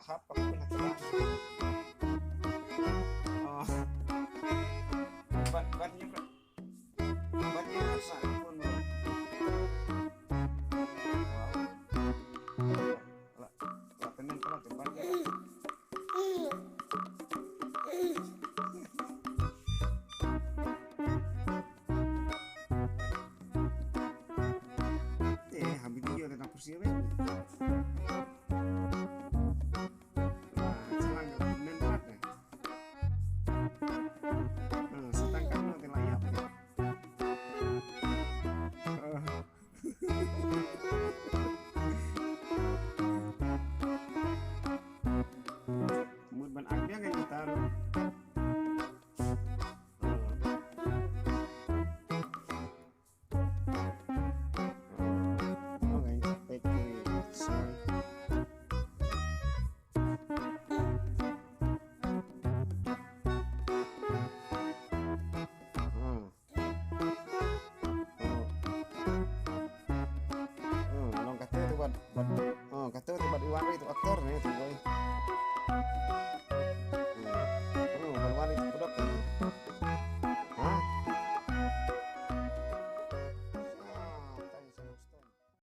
lahap ako pinatalan. Oh, bannya kan, bannya kan sa pun. Wow, la temen pala ke bannya. Habis dia ada dapur siapa? Ban agya kayak gitar. Okay, take it. Sorry. Long kata itu buat oh kata itu buat Iwan itu aktor nih tuh boy.